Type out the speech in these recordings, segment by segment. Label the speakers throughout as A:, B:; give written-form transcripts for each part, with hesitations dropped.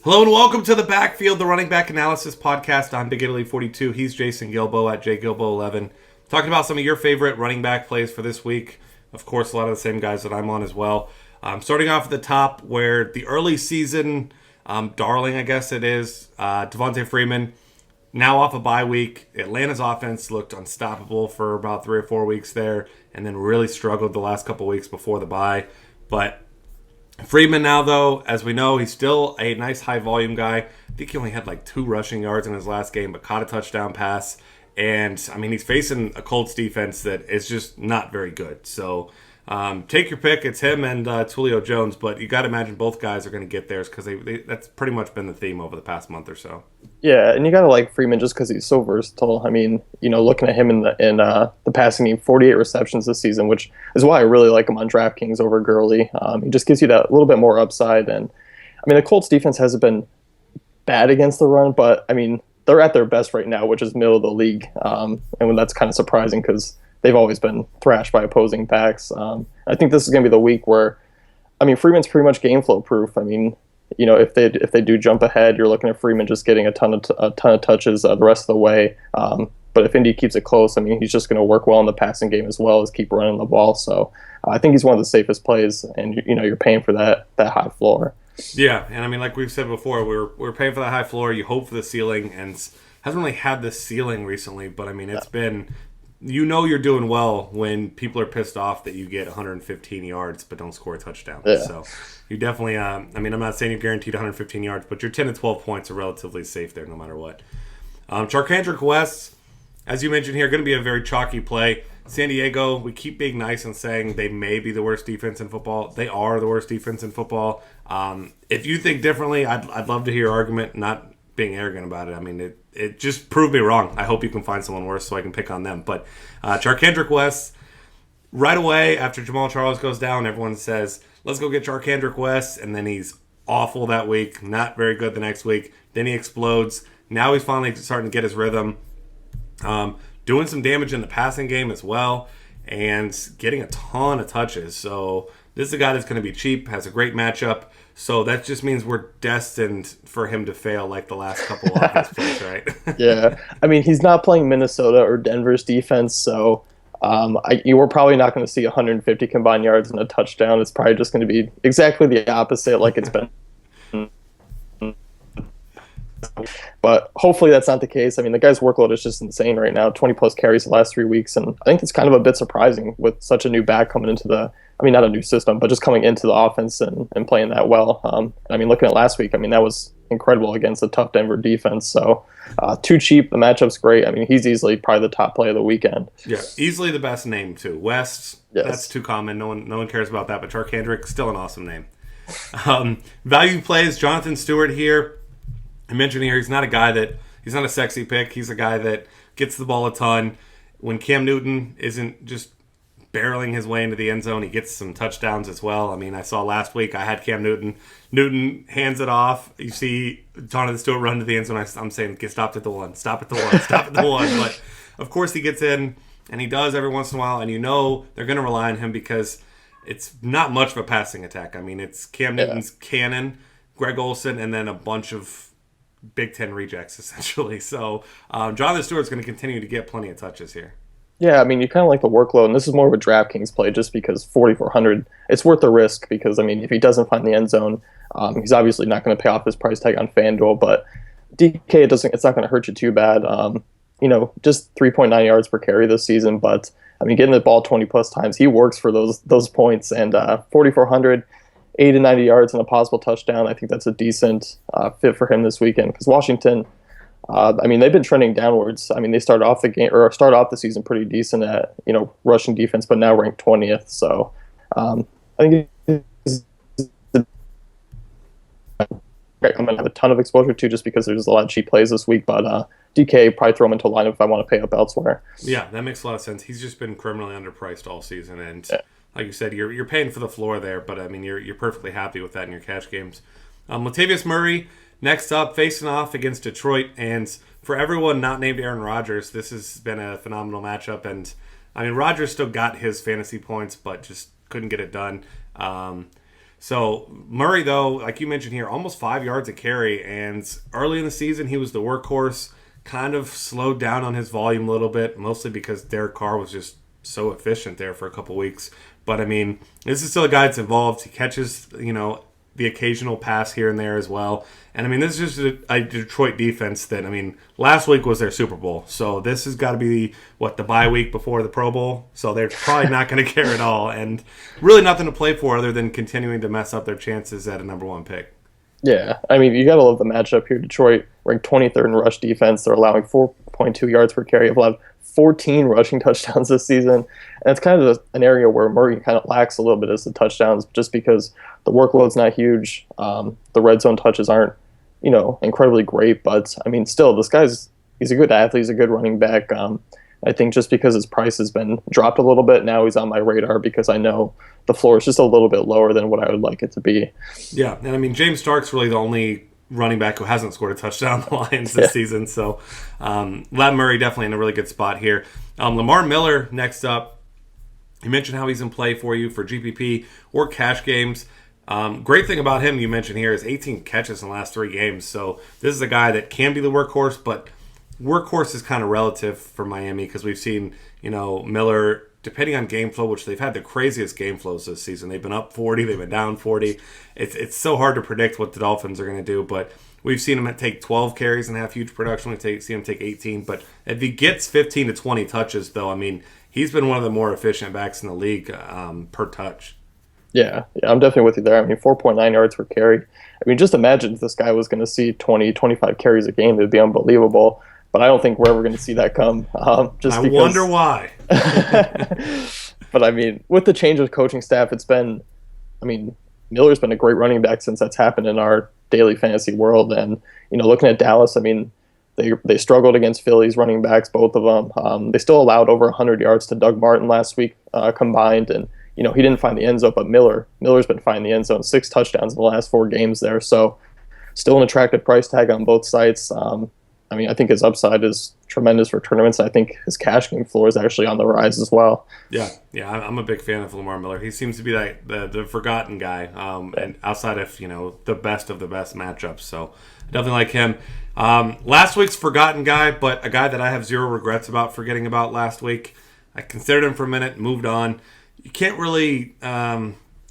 A: Hello and welcome to the Backfield, the running back analysis podcast. I'm Big Italy 42. He's Jason Gilbo at JGilbo11. Talking about some of your favorite running back plays for this week. Of course, a lot of the same guys that I'm on as well. Starting off at the top, where the early season darling, I guess it is, Devonta Freeman, now off a bye week. Atlanta's offense looked unstoppable for about 3 or 4 weeks there, and then really struggled the last couple weeks before the bye. But Freeman now, though, as we know, he's still a nice high-volume guy. I think he only had like 2 rushing yards in his last game, but caught a touchdown pass. And, I mean, he's facing a Colts defense that is just not very good. So, take your pick. It's him and Tulio Jones, but you got to imagine both guys are going to get theirs because that's pretty much been the theme over the past month or so.
B: Yeah, and you got to like Freeman just because he's so versatile. I mean, looking at him in the passing game, 48 receptions this season, which is why I really like him on DraftKings over Gurley. He just gives you that little bit more upside. And, I mean, the Colts defense hasn't been bad against the run, but, I mean, they're at their best right now, which is middle of the league. And that's kind of surprising because they've always been thrashed by opposing backs. I think this is going to be the week where, I mean, Freeman's pretty much game flow proof. I mean, if they do jump ahead, you're looking at Freeman just getting a ton of touches the rest of the way. But if Indy keeps it close, I mean, he's just going to work well in the passing game as well as keep running the ball. So I think he's one of the safest plays, and you're paying for that high floor.
A: Yeah, and I mean, like we've said before, we're paying for that high floor. You hope for the ceiling, and hasn't really had the ceiling recently. But I mean, it's been. You're doing well when people are pissed off that you get 115 yards but don't score a touchdown.
B: Yeah.
A: So you definitely, I mean, I'm not saying you're guaranteed 115 yards, but your 10 to 12 points are relatively safe there no matter what. Charkandrick West, as you mentioned here, going to be a very chalky play. San Diego, we keep being nice and saying they may be the worst defense in football. They are the worst defense in football. If you think differently, I'd love to hear your argument, not being arrogant about it. I mean, it just proved me wrong. I hope you can find someone worse so I can pick on them. But Charkandrick West, right away after Jamal Charles goes down, everyone says, let's go get Charkandrick West. And then he's awful that week, not very good the next week. Then he explodes. Now he's finally starting to get his rhythm. Doing some damage in the passing game as well. And getting a ton of touches. So this is a guy that's going to be cheap, has a great matchup. So that just means we're destined for him to fail like the last couple of his plays, right?
B: Yeah. I mean, he's not playing Minnesota or Denver's defense, so you were probably not going to see 150 combined yards and a touchdown. It's probably just going to be exactly the opposite like it's been. But hopefully that's not the case. I mean, the guy's workload is just insane right now, 20-plus carries the last 3 weeks, and I think it's kind of a bit surprising with such a new back coming into not a new system, but just coming into the offense and playing that well. I mean, looking at last week, I mean, that was incredible against a tough Denver defense. So too cheap. The matchup's great. I mean, he's easily probably the top play of the weekend.
A: Yeah, easily the best name, too. West,
B: yes.
A: That's too common. No one cares about that, but Charkandrick, still an awesome name. Value plays, Jonathan Stewart here. I mentioned here, he's not a sexy pick. He's a guy that gets the ball a ton. When Cam Newton isn't just barreling his way into the end zone, he gets some touchdowns as well. I mean, I saw last week I had Cam Newton. Newton hands it off. You see Jonathan Stewart run to the end zone. I'm saying, get stopped at the one. Stop at the one. Stop at the one. But, of course, he gets in, and he does every once in a while. And they're going to rely on him because it's not much of a passing attack. I mean, it's Cam Newton's cannon, Greg Olsen, and then a bunch of Big Ten rejects, essentially. So Jonathan Stewart's going to continue to get plenty of touches here.
B: Yeah, I mean, you kind of like the workload, and this is more of a DraftKings play just because 4,400, it's worth the risk because, I mean, if he doesn't find the end zone, he's obviously not going to pay off his price tag on FanDuel, but DK, it's not going to hurt you too bad. Just 3.9 yards per carry this season, but, I mean, getting the ball 20-plus times, he works for those points, and 4,400, 80 to 90 yards and a possible touchdown. I think that's a decent fit for him this weekend because Washington, I mean, they've been trending downwards. I mean, they started off the season pretty decent at rushing defense, but now ranked 20th. So I think I'm gonna have a ton of exposure too, just because there's a lot of cheap plays this week. But DK, probably throw him into a lineup if I want to pay up elsewhere.
A: Yeah, that makes a lot of sense. He's just been criminally underpriced all season, and like you said, you're paying for the floor there. But I mean, you're perfectly happy with that in your cash games. Latavius Murray. Next up, facing off against Detroit, and for everyone not named Aaron Rodgers, this has been a phenomenal matchup. And I mean, Rodgers still got his fantasy points, but just couldn't get it done. So Murray, though, like you mentioned here, almost 5 yards a carry. And early in the season, he was the workhorse. Kind of slowed down on his volume a little bit, mostly because Derek Carr was just so efficient there for a couple weeks. But, I mean, this is still a guy that's involved. He catches, the occasional pass here and there as well. And, I mean, this is just a Detroit defense that, I mean, last week was their Super Bowl. So this has got to be, the bye week before the Pro Bowl. So they're probably not going to care at all. And really nothing to play for other than continuing to mess up their chances at a number one pick.
B: Yeah, I mean, you got to love the matchup here. Detroit ranked 23rd in rush defense. They're allowing 4.2 yards per carry. They've allowed 14 rushing touchdowns this season. And it's kind of an area where Murray kind of lacks a little bit as the touchdowns just because the workload's not huge. The red zone touches aren't, incredibly great. But, I mean, still, he's a good athlete. He's a good running back. I think just because his price has been dropped a little bit, now he's on my radar because I know the floor is just a little bit lower than what I would like it to be.
A: Yeah, and I mean, James Stark's really the only running back who hasn't scored a touchdown on the Lions this season. So, Lat Murray definitely in a really good spot here. Lamar Miller next up. You mentioned how he's in play for you for GPP or cash games. Great thing about him you mentioned here is 18 catches in the last 3 games. So this is a guy that can be the workhorse, but workhorse is kind of relative for Miami because we've seen, Miller, depending on game flow, which they've had the craziest game flows this season. They've been up 40, they've been down 40. It's so hard to predict what the Dolphins are going to do, but we've seen him take 12 carries and have huge production. We've seen him take 18, but if he gets 15 to 20 touches, though, I mean, he's been one of the more efficient backs in the league per touch.
B: Yeah, I'm definitely with you there. I mean, 4.9 yards per carry. I mean, just imagine if this guy was going to see 20, 25 carries a game. It would be unbelievable. But I don't think we're ever going to see that come. I
A: wonder why.
B: But, I mean, with the change of coaching staff, Miller's been a great running back since that's happened in our daily fantasy world. And, looking at Dallas, I mean, they struggled against Philly's running backs, both of them. They still allowed over 100 yards to Doug Martin last week combined. And, he didn't find the end zone, but Miller's been finding the end zone, 6 touchdowns in the last 4 games there. So still an attractive price tag on both sites. I think his upside is tremendous for tournaments. I think his cash game floor is actually on the rise as well.
A: Yeah, I'm a big fan of Lamar Miller. He seems to be the forgotten guy, and outside of the best of the best matchups. So I definitely like him. Last week's forgotten guy, but a guy that I have zero regrets about forgetting about last week. I considered him for a minute, moved on. You can't really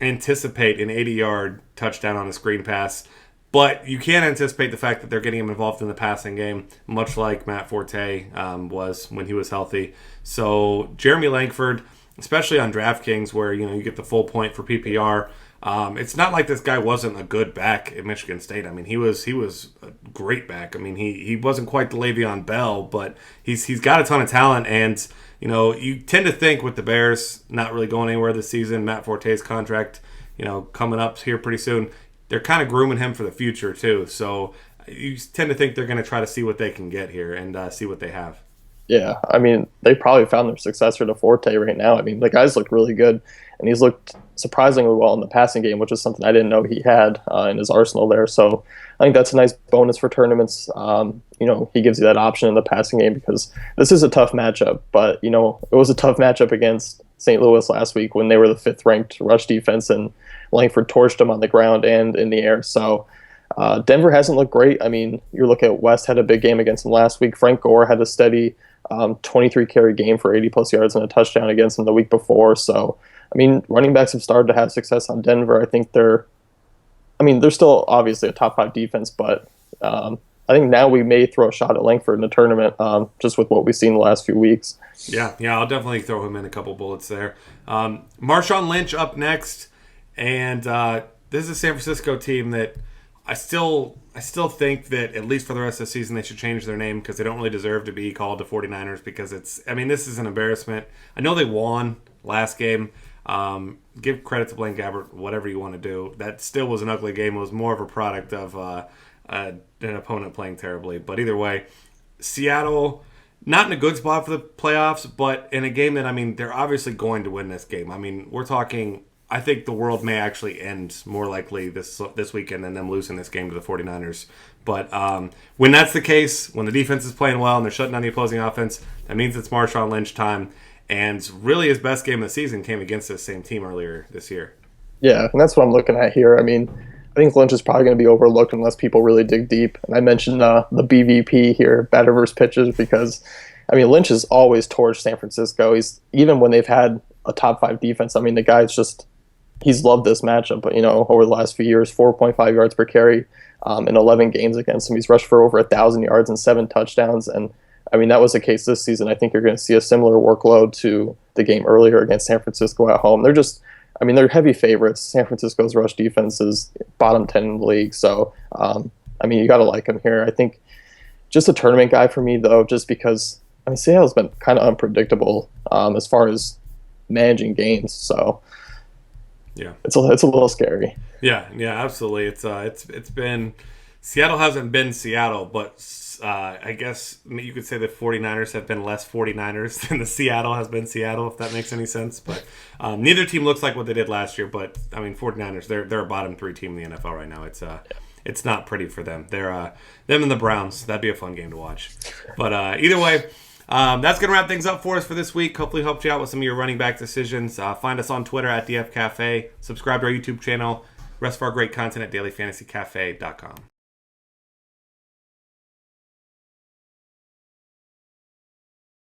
A: anticipate an 80-yard touchdown on a screen pass. But you can anticipate the fact that they're getting him involved in the passing game, much like Matt Forte was when he was healthy. So Jeremy Langford, especially on DraftKings where you get the full point for PPR, it's not like this guy wasn't a good back at Michigan State. I mean, he was a great back. I mean, he wasn't quite the Le'Veon Bell, but he's got a ton of talent. And you tend to think with the Bears not really going anywhere this season, Matt Forte's contract, coming up here pretty soon. They're kind of grooming him for the future, too. So you tend to think they're going to try to see what they can get here and see what they have.
B: Yeah, I mean, they probably found their successor to Forte right now. I mean, the guy's looked really good, and he's looked surprisingly well in the passing game, which is something I didn't know he had in his arsenal there. So I think that's a nice bonus for tournaments. He gives you that option in the passing game because this is a tough matchup. But, it was a tough matchup against St. Louis last week when they were the 5th-ranked rush defense, and Langford torched them on the ground and in the air. So Denver hasn't looked great. I mean, you look at West had a big game against them last week. Frank Gore had a steady 23-carry game for 80-plus yards and a touchdown against them the week before. So, I mean, running backs have started to have success on Denver. I think they're still obviously a top 5 defense, but I think now we may throw a shot at Langford in the tournament just with what we've seen the last few weeks.
A: Yeah, I'll definitely throw him in a couple bullets there. Marshawn Lynch up next. And this is a San Francisco team that I still think that at least for the rest of the season they should change their name because they don't really deserve to be called the 49ers because this is an embarrassment. I know they won last game. Give credit to Blaine Gabbert, whatever you want to do. That still was an ugly game. It was more of a product of an opponent playing terribly. But either way, Seattle, not in a good spot for the playoffs, but in a game that, they're obviously going to win this game. We're talking... I think the world may actually end more likely this weekend than them losing this game to the 49ers. But when that's the case, when the defense is playing well and they're shutting down the opposing offense, that means it's Marshawn Lynch time. And really his best game of the season came against this same team earlier this year.
B: Yeah, and that's what I'm looking at here. I mean, I think Lynch is probably going to be overlooked unless people really dig deep. And I mentioned the BVP here, batter versus pitchers, because I mean Lynch has always torched San Francisco. He's even when they've had a top five defense. I mean, the guy's just he's loved this matchup. But over the last few years, 4.5 yards per carry in 11 games against him. He's rushed for over 1,000 yards and 7 touchdowns. And I mean, that was the case this season. I think you're going to see a similar workload to the game earlier against San Francisco at home. They're heavy favorites. San Francisco's rush defense is bottom 10 in the league. So, you got to like him here. I think just a tournament guy for me, though, just because, Seattle's been kind of unpredictable as far as managing games. So,
A: yeah,
B: it's a little scary.
A: Yeah, absolutely. It's been Seattle hasn't been Seattle, but I guess you could say the 49ers have been less 49ers than the Seattle has been Seattle, if that makes any sense. But neither team looks like what they did last year. But 49ers, they're a bottom 3 team in the NFL right now. It's not pretty for them. They're them and the Browns. That'd be a fun game to watch. But either way, that's going to wrap things up for us for this week. Hopefully helped you out with some of your running back decisions. Find us on Twitter at DF Cafe. Subscribe to our YouTube channel. Rest of our great content at dailyfantasycafe.com.